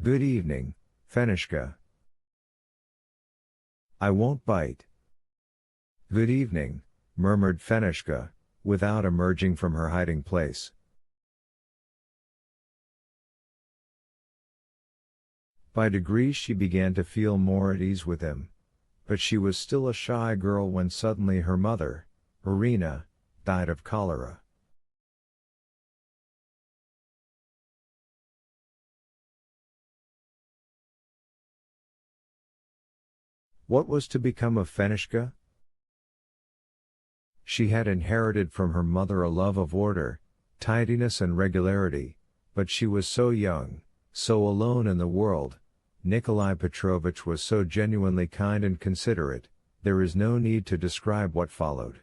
Good evening, Fenishka. I won't bite. Good evening, murmured Fenishka, without emerging from her hiding place. By degrees she began to feel more at ease with him, but she was still a shy girl when suddenly her mother, Irina, died of cholera. What was to become of Fenishka? She had inherited from her mother a love of order, tidiness and regularity, but she was so young, so alone in the world. Nikolai Petrovich was so genuinely kind and considerate, there is no need to describe what followed.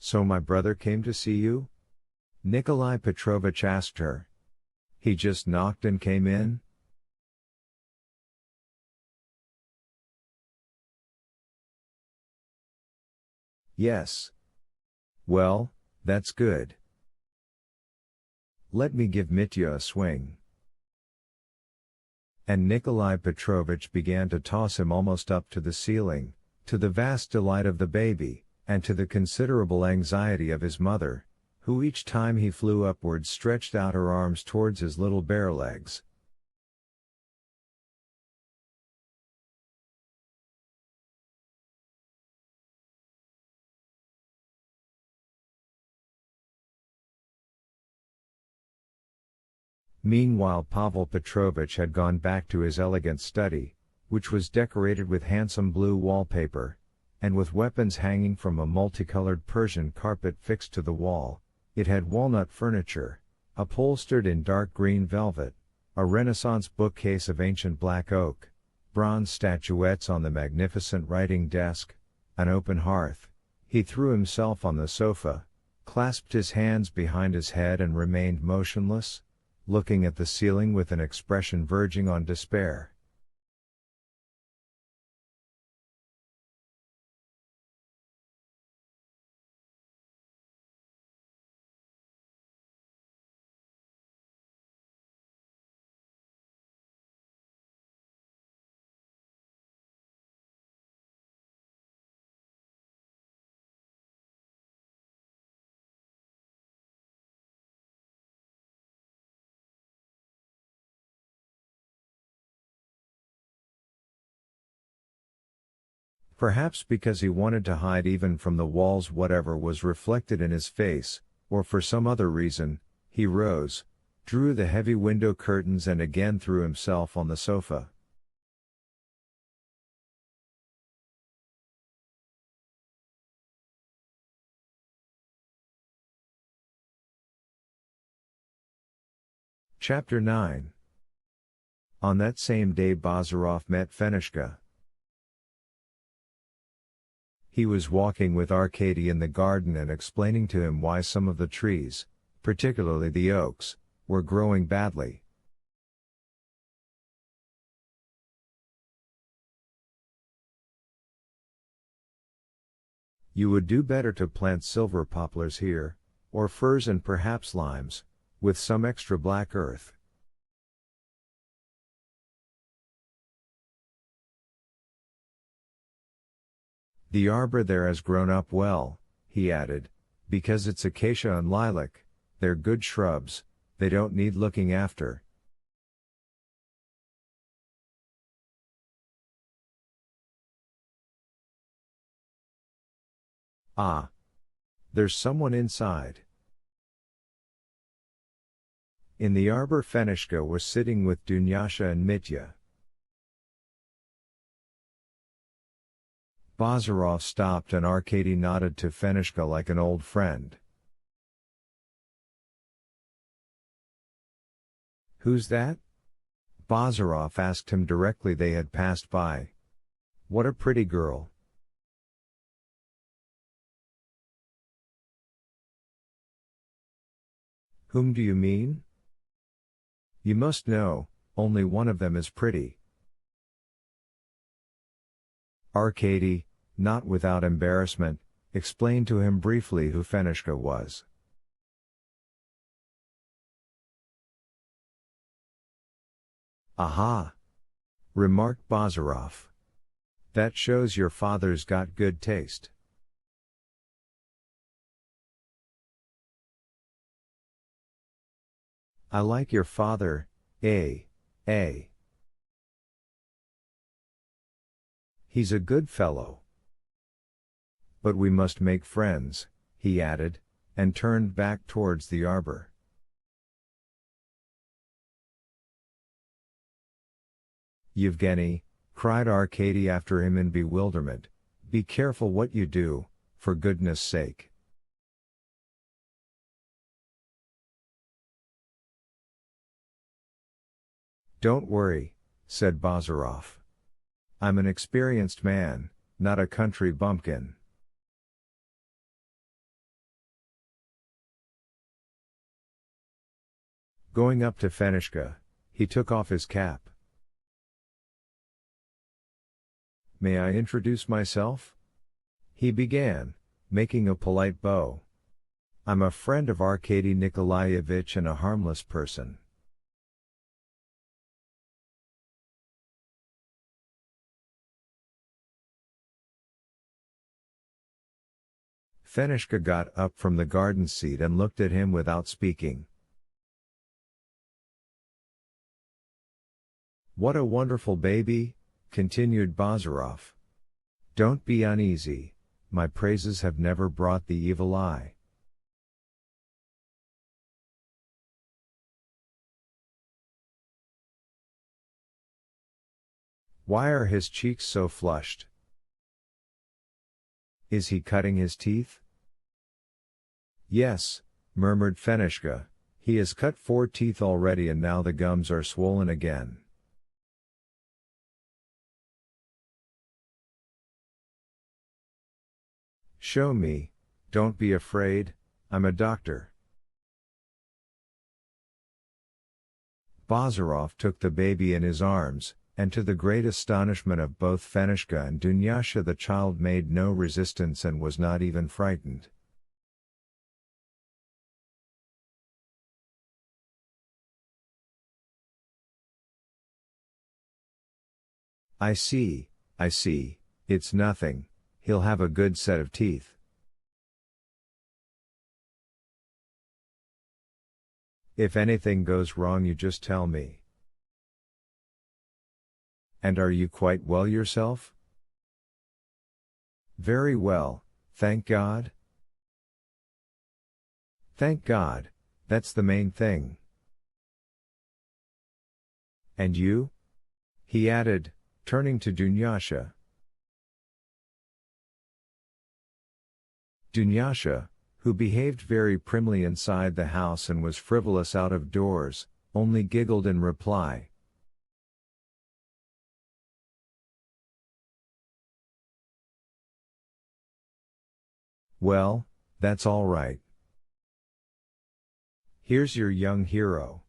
So my brother came to see you? Nikolai Petrovich asked her. He just knocked and came in? Yes. Well, that's good. Let me give Mitya a swing. And Nikolai Petrovich began to toss him almost up to the ceiling, to the vast delight of the baby, and to the considerable anxiety of his mother, who each time he flew upwards stretched out her arms towards his little bare legs. Meanwhile Pavel Petrovich had gone back to his elegant study, which was decorated with handsome blue wallpaper, and with weapons hanging from a multicolored Persian carpet fixed to the wall. It had walnut furniture, upholstered in dark green velvet, a Renaissance bookcase of ancient black oak, bronze statuettes on the magnificent writing desk, an open hearth. He threw himself on the sofa, clasped his hands behind his head and remained motionless, looking at the ceiling with an expression verging on despair. Perhaps because he wanted to hide even from the walls whatever was reflected in his face, or for some other reason, he rose, drew the heavy window curtains and again threw himself on the sofa. Chapter 9. On that same day Bazarov met Fenishka. He was walking with Arkady in the garden and explaining to him why some of the trees, particularly the oaks, were growing badly. You would do better to plant silver poplars here, or firs and perhaps limes, with some extra black earth. The arbor there has grown up well, he added, because it's acacia and lilac, they're good shrubs, they don't need looking after. Ah! There's someone inside. In the arbor Fenishka was sitting with Dunyasha and Mitya. Bazarov stopped and Arkady nodded to Fenishka like an old friend. Who's that? Bazarov asked him directly they had passed by. What a pretty girl. Whom do you mean? You must know, only one of them is pretty. Arkady, not without embarrassment, explained to him briefly who Fenishka was. "Aha!" remarked Bazarov. "That shows your father's got good taste." "I like your father, eh? He's a good fellow. But we must make friends," he added, and turned back towards the arbor. "Yevgeny," cried Arkady after him in bewilderment, "be careful what you do, for goodness sake." "Don't worry," said Bazarov. "I'm an experienced man, not a country bumpkin." Going up to Fenishka, he took off his cap. "May I introduce myself?" he began, making a polite bow. "I'm a friend of Arkady Nikolaevich and a harmless person." Fenishka got up from the garden seat and looked at him without speaking. "What a wonderful baby," continued Bazarov. "Don't be uneasy, my praises have never brought the evil eye." "Why are his cheeks so flushed? Is he cutting his teeth?" "Yes," murmured Fenishka, "he has cut 4 teeth already and now the gums are swollen again." "Show me, don't be afraid, I'm a doctor." Bazarov took the baby in his arms, and to the great astonishment of both Fenishka and Dunyasha the child made no resistance and was not even frightened. I see, it's nothing, he'll have a good set of teeth." "If anything goes wrong you just tell me." "And are you quite well yourself?" "Very well, thank God." "Thank God, that's the main thing." "And you?" he added, turning to Dunyasha. Dunyasha, who behaved very primly inside the house and was frivolous out of doors, only giggled in reply. "Well, that's all right. Here's your young hero."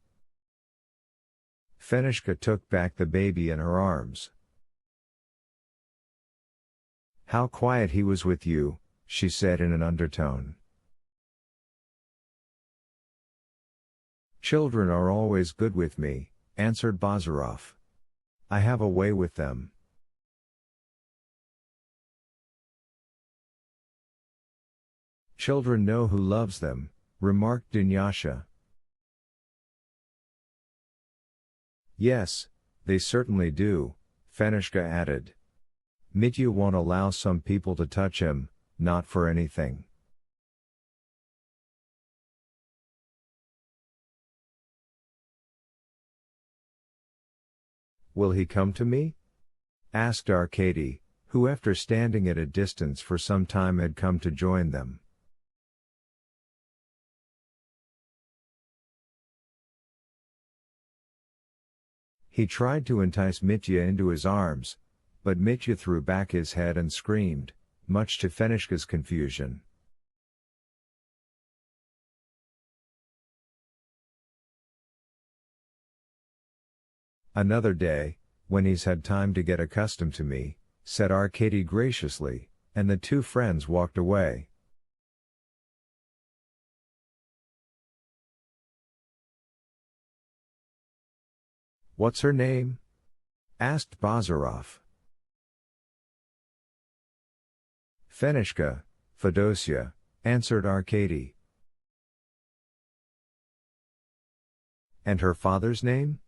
Fenishka took back the baby in her arms. "How quiet he was with you," she said in an undertone. "Children are always good with me," answered Bazarov. "I have a way with them." "Children know who loves them," remarked Dunyasha. "Yes, they certainly do," Fenishka added. "Mitya won't allow some people to touch him, not for anything." "Will he come to me?" asked Arkady, who after standing at a distance for some time had come to join them. He tried to entice Mitya into his arms, but Mitya threw back his head and screamed, much to Fenishka's confusion. Another day, when he's had time to get accustomed to me, said Arkady graciously, and the two friends walked away. What's her name? Asked Bazarov. Fenishka, Fedosia, answered Arkady. And her father's name?